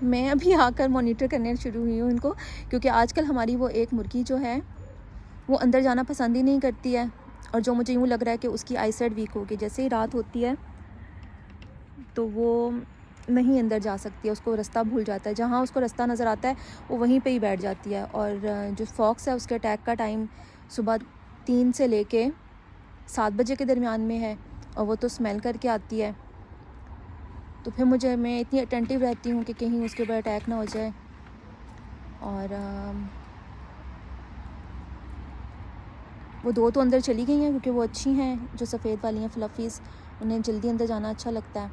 میں ابھی آ کر مانیٹر کرنے شروع ہوئی ہوں ان کو، کیونکہ آج کل ہماری وہ ایک مرغی جو ہے وہ اندر جانا پسند ہی نہیں کرتی ہے، اور جو مجھے یوں لگ رہا ہے کہ اس کی آئی سائٹ ویک ہوگی، جیسے ہی رات ہوتی ہے تو وہ نہیں اندر جا سکتی ہے، اس کو رستہ بھول جاتا ہے، جہاں اس کو رستہ نظر آتا ہے وہ وہیں پہ ہی بیٹھ جاتی ہے۔ اور جو فاکس ہے اس کے اٹیک کا ٹائم صبح 3 سے لے کے 7 بجے کے درمیان میں ہے، اور وہ تو اسمیل کر کے آتی ہے، تو پھر میں اتنی اٹینٹیو رہتی ہوں کہ کہیں اس کے اوپر اٹیک نہ ہو جائے۔ اور وہ 2 تو اندر چلی گئی ہیں کیونکہ وہ اچھی ہیں، جو سفید والی ہیں فلفیز، انہیں جلدی اندر جانا اچھا لگتا ہے۔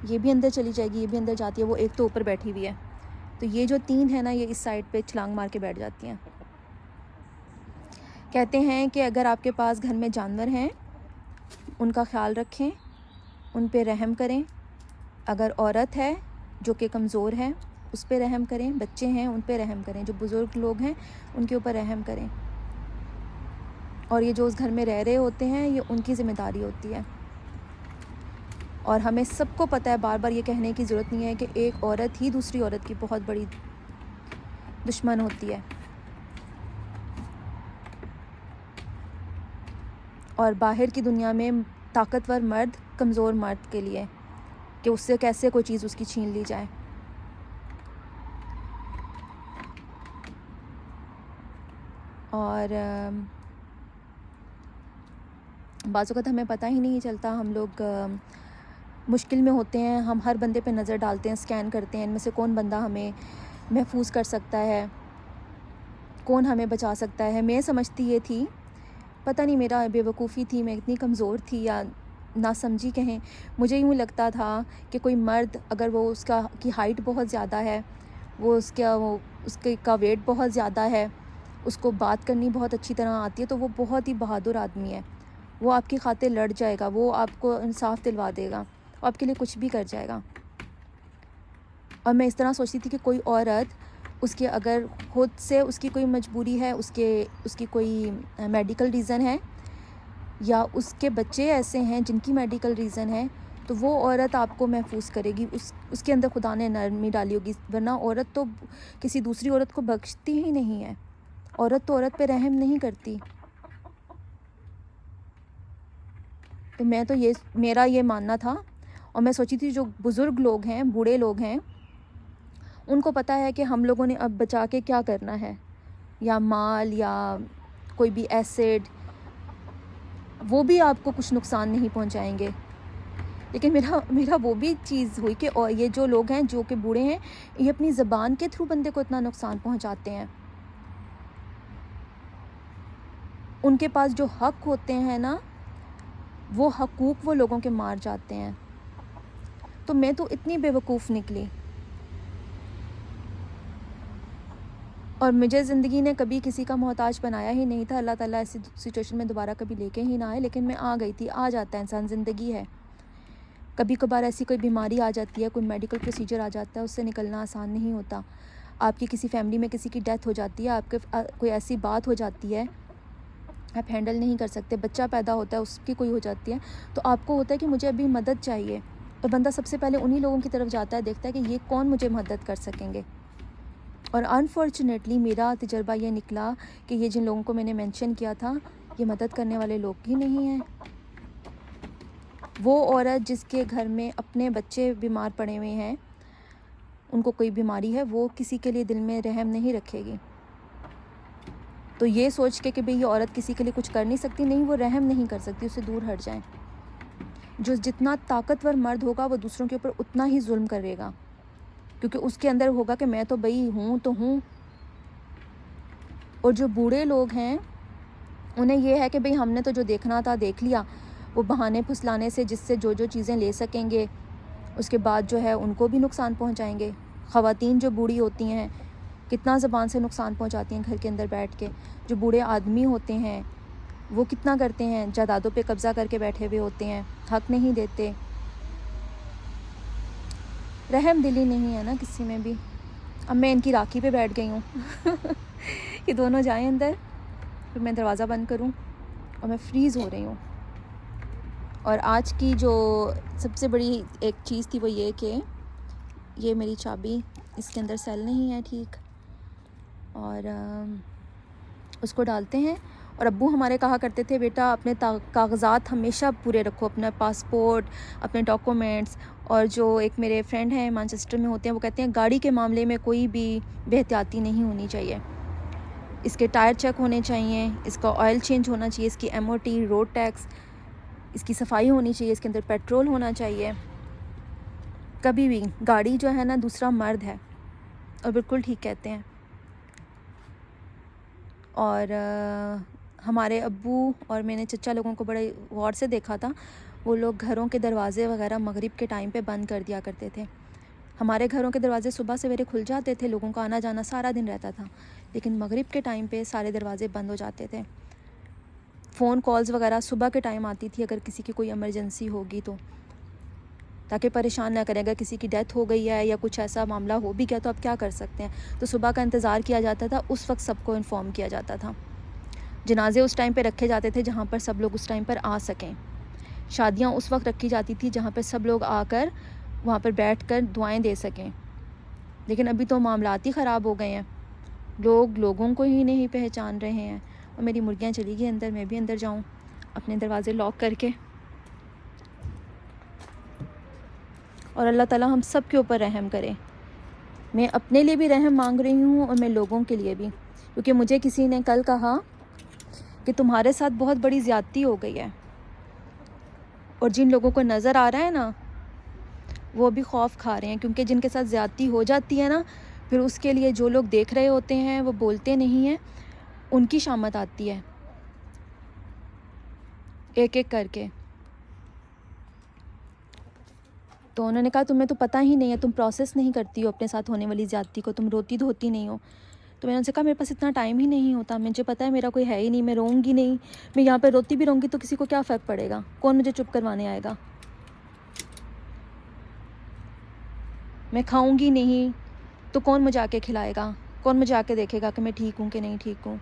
یہ بھی اندر چلی جائے گی، یہ بھی اندر جاتی ہے، وہ ایک تو اوپر بیٹھی ہوئی ہے، تو یہ جو 3 ہیں نا یہ اس سائڈ پہ چھلانگ مار کے بیٹھ جاتی ہیں۔ کہتے ہیں کہ اگر آپ کے پاس گھر میں جانور ہیں ان کا خیال رکھیں، ان پہ رحم کریں، اگر عورت ہے جو کہ کمزور ہے اس پہ رحم کریں، بچے ہیں ان پہ رحم کریں، جو بزرگ لوگ ہیں ان کے اوپر رحم کریں، اور یہ جو اس گھر میں رہ رہے ہوتے ہیں یہ ان کی ذمہ داری ہوتی ہے۔ اور ہمیں سب کو پتہ ہے، بار بار یہ کہنے کی ضرورت نہیں ہے کہ ایک عورت ہی دوسری عورت کی بہت بڑی دشمن ہوتی ہے، اور باہر کی دنیا میں طاقتور مرد کمزور مرد کے لیے کہ اس سے کیسے کوئی چیز اس کی چھین لی جائے۔ اور بعض اوقات ہمیں پتہ ہی نہیں چلتا، ہم لوگ مشکل میں ہوتے ہیں، ہم ہر بندے پہ نظر ڈالتے ہیں، اسکین کرتے ہیں ان میں سے کون بندہ ہمیں محفوظ کر سکتا ہے، کون ہمیں بچا سکتا ہے۔ میں سمجھتی یہ تھی، پتہ نہیں میرا بے وقوفی تھی، میں اتنی کمزور تھی یا نہ سمجھی کہیں، مجھے یوں لگتا تھا کہ کوئی مرد اگر وہ اس کی ہائٹ بہت زیادہ ہے، وہ اس کا ویٹ بہت زیادہ ہے، اس کو بات کرنی بہت اچھی طرح آتی ہے، تو وہ بہت ہی بہادر آدمی ہے، وہ آپ کی خاطر لڑ جائے گا، وہ آپ کو انصاف دلوا دے گا، وہ آپ کے لیے کچھ بھی کر جائے گا۔ اور میں اس طرح سوچتی تھی کہ کوئی عورت اس کے اگر خود سے اس کی کوئی مجبوری ہے، اس کی کوئی میڈیکل ریزن ہے، یا اس کے بچے ایسے ہیں جن کی میڈیکل ریزن ہے، تو وہ عورت آپ کو محفوظ کرے گی، اس کے اندر خدا نے نرمی ڈالی ہوگی، ورنہ عورت تو کسی دوسری عورت کو بخشتی ہی نہیں ہے، عورت تو عورت پہ رحم نہیں کرتی۔ تو میرا یہ ماننا تھا، اور میں سوچی تھی جو بزرگ لوگ ہیں، بوڑھے لوگ ہیں، ان کو پتہ ہے کہ ہم لوگوں نے اب بچا کے کیا کرنا ہے، یا مال یا کوئی بھی ایسڈ، وہ بھی آپ کو کچھ نقصان نہیں پہنچائیں گے۔ لیکن میرا وہ بھی چیز ہوئی کہ یہ جو لوگ ہیں جو کہ بوڑھے ہیں، یہ اپنی زبان کے تھرو بندے کو اتنا نقصان پہنچاتے ہیں، ان کے پاس جو حق ہوتے ہیں نا، وہ حقوق وہ لوگوں کے مار جاتے ہیں۔ تو میں تو اتنی بے وقوف نکلی، اور مجھے زندگی نے کبھی کسی کا محتاج بنایا ہی نہیں تھا، اللہ تعالیٰ ایسی سچویشن میں دوبارہ کبھی لے کے ہی نہ آئے، لیکن میں آ گئی تھی، آ جاتا ہے انسان، زندگی ہے۔ کبھی کبھار ایسی کوئی بیماری آ جاتی ہے، کوئی میڈیکل پروسیجر آ جاتا ہے، اس سے نکلنا آسان نہیں ہوتا، آپ کی کسی فیملی میں کسی کی ڈیتھ ہو جاتی ہے، آپ کے کوئی ایسی بات ہو جاتی ہے آپ ہینڈل نہیں کر سکتے، بچہ پیدا ہوتا ہے اس کی کوئی ہو جاتی ہے، تو آپ کو ہوتا ہے کہ مجھے ابھی مدد چاہیے، تو بندہ سب سے پہلے انہی لوگوں کی طرف جاتا ہے، دیکھتا ہے کہ یہ کون مجھے مدد کر سکیں گے۔ اور انفارچونیٹلی میرا تجربہ یہ نکلا کہ یہ جن لوگوں کو میں نے مینشن کیا تھا، یہ مدد کرنے والے لوگ ہی نہیں ہیں۔ وہ عورت جس کے گھر میں اپنے بچے بیمار پڑے ہوئے ہیں، ان کو کوئی بیماری ہے، وہ کسی کے لیے دل میں رحم نہیں رکھے گی، تو یہ سوچ کے کہ بھئی یہ عورت کسی کے لیے کچھ کر نہیں سکتی، نہیں، وہ رحم نہیں کر سکتی، اسے دور ہٹ جائیں۔ جو جتنا طاقتور مرد ہوگا وہ دوسروں کے اوپر اتنا ہی ظلم کرے گا، کیونکہ اس کے اندر ہوگا کہ میں تو بھئی ہوں تو ہوں۔ اور جو بوڑھے لوگ ہیں انہیں یہ ہے کہ بھئی ہم نے تو جو دیکھنا تھا دیکھ لیا، وہ بہانے پھسلانے سے جس سے جو چیزیں لے سکیں گے، اس کے بعد جو ہے ان کو بھی نقصان پہنچائیں گے۔ خواتین جو بوڑھی ہوتی ہیں کتنا زبان سے نقصان پہنچاتی ہیں گھر کے اندر بیٹھ کے، جو بوڑھے آدمی ہوتے ہیں وہ کتنا کرتے ہیں، جائیدادوں پہ قبضہ کر کے بیٹھے ہوئے ہوتے ہیں، حق نہیں دیتے، رحم دلی نہیں ہے نا کسی میں بھی۔ اب میں ان کی راکھی پہ بیٹھ گئی ہوں یہ دونوں جائیں اندر، پھر میں دروازہ بند کروں، اور میں فریز ہو رہی ہوں۔ اور آج کی جو سب سے بڑی ایک چیز تھی وہ یہ کہ یہ میری چابی اس کے اندر سیل نہیں ہے ٹھیک، اور اس کو ڈالتے ہیں۔ اور ابو ہمارے کہا کرتے تھے بیٹا اپنے کاغذات ہمیشہ پورے رکھو، اپنا پاسپورٹ، اپنے ڈاکومنٹس۔ اور جو ایک میرے فرینڈ ہیں مانچسٹر میں ہوتے ہیں، وہ کہتے ہیں گاڑی کے معاملے میں کوئی بھی بے احتیاطی نہیں ہونی چاہیے، اس کے ٹائر چیک ہونے چاہیے، اس کا آئل چینج ہونا چاہیے، اس کی MOT، روڈ ٹیکس، اس کی صفائی ہونی چاہیے، اس کے اندر پیٹرول ہونا چاہیے۔ کبھی بھی گاڑی جو ہے نا دوسرا مرد ہے، اور بالکل ٹھیک کہتے ہیں۔ اور ہمارے ابو اور میں نے چچا لوگوں کو بڑے غور سے دیکھا تھا، وہ لوگ گھروں کے دروازے وغیرہ مغرب کے ٹائم پہ بند کر دیا کرتے تھے۔ ہمارے گھروں کے دروازے صبح سویرے کھل جاتے تھے، لوگوں کا آنا جانا سارا دن رہتا تھا، لیکن مغرب کے ٹائم پہ سارے دروازے بند ہو جاتے تھے۔ فون کالز وغیرہ صبح کے ٹائم آتی تھی اگر کسی کی کوئی ایمرجنسی ہوگی تو، تاکہ پریشان نہ کریں، اگر کسی کی ڈیتھ ہو گئی ہے یا کچھ ایسا معاملہ ہو بھی گیا تو آپ کیا کر سکتے ہیں، تو صبح کا انتظار کیا جاتا تھا، اس وقت سب کو انفارم کیا جاتا تھا۔ جنازے اس ٹائم پہ رکھے جاتے تھے جہاں پر سب لوگ اس ٹائم پر آ سکیں، شادیاں اس وقت رکھی جاتی تھی جہاں پہ سب لوگ آ کر وہاں پر بیٹھ کر دعائیں دے سکیں۔ لیکن ابھی تو معاملات ہی خراب ہو گئے ہیں، لوگ لوگوں کو ہی نہیں پہچان رہے ہیں۔ اور میری مرغیاں چلی گئی اندر، میں بھی اندر جاؤں اپنے دروازے لاک کر کے۔ اور اللہ تعالیٰ ہم سب کے اوپر رحم کرے۔ میں اپنے لیے بھی رحم مانگ رہی ہوں اور میں لوگوں کے لیے بھی، کیونکہ مجھے کسی نے کل کہا کہ تمہارے ساتھ بہت بڑی زیادتی ہو گئی ہے، اور جن لوگوں کو نظر آ رہا ہے نا وہ بھی خوف کھا رہے ہیں، کیونکہ جن کے ساتھ زیادتی ہو جاتی ہے نا پھر اس کے لیے جو لوگ دیکھ رہے ہوتے ہیں وہ بولتے نہیں ہیں، ان کی شامت آتی ہے ایک ایک کر کے۔ تو انہوں نے کہا تمہیں تو پتہ ہی نہیں ہے، تم پروسیس نہیں کرتی ہو اپنے ساتھ ہونے والی زیادتی کو، تم روتی دھوتی نہیں ہو۔ تو میں نے ان سے کہا میرے پاس اتنا ٹائم ہی نہیں ہوتا، مجھے پتہ ہے میرا کوئی ہے ہی نہیں، میں رہوں گی نہیں، میں یہاں پہ روتی بھی رہوں گی تو کسی کو کیا فرق پڑے گا، کون مجھے چپ کروانے آئے گا، میں کھاؤں گی نہیں تو کون مجھے آ کے کھلائے گا، کون مجھے آ کے دیکھے گا کہ میں ٹھیک ہوں کہ نہیں ٹھیک ہوں۔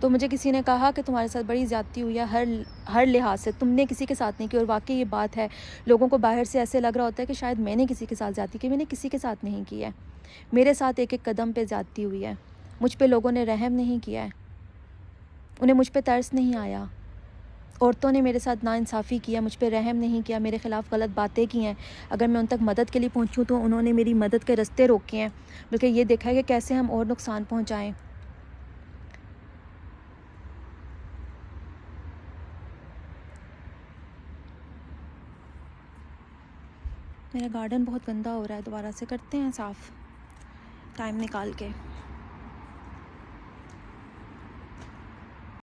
تو مجھے کسی نے کہا کہ تمہارے ساتھ بڑی زیادتی ہوئی ہے ہر لحاظ سے، تم نے کسی کے ساتھ نہیں کی، اور واقعی یہ بات ہے۔ لوگوں کو باہر سے ایسے لگ رہا ہوتا ہے کہ شاید میں نے کسی کے ساتھ زیادتی کی، میں نے کسی کے ساتھ نہیں کی ہے، میرے ساتھ ایک ایک قدم پہ زیادتی ہوئی ہے، مجھ پہ لوگوں نے رحم نہیں کیا ہے، انہیں مجھ پہ ترس نہیں آیا، عورتوں نے میرے ساتھ ناانصافی کیا، مجھ پہ رحم نہیں کیا، میرے خلاف غلط باتیں کی ہیں، اگر میں ان تک مدد کے لیے پہنچوں تو انہوں نے میری مدد کے رستے روکے ہیں، بلکہ یہ دیکھا ہے کہ کیسے ہم اور نقصان پہنچائیں۔ میرا گارڈن بہت گندا ہو رہا ہے، دوبارہ سے کرتے ہیں صاف ٹائم نکال کے۔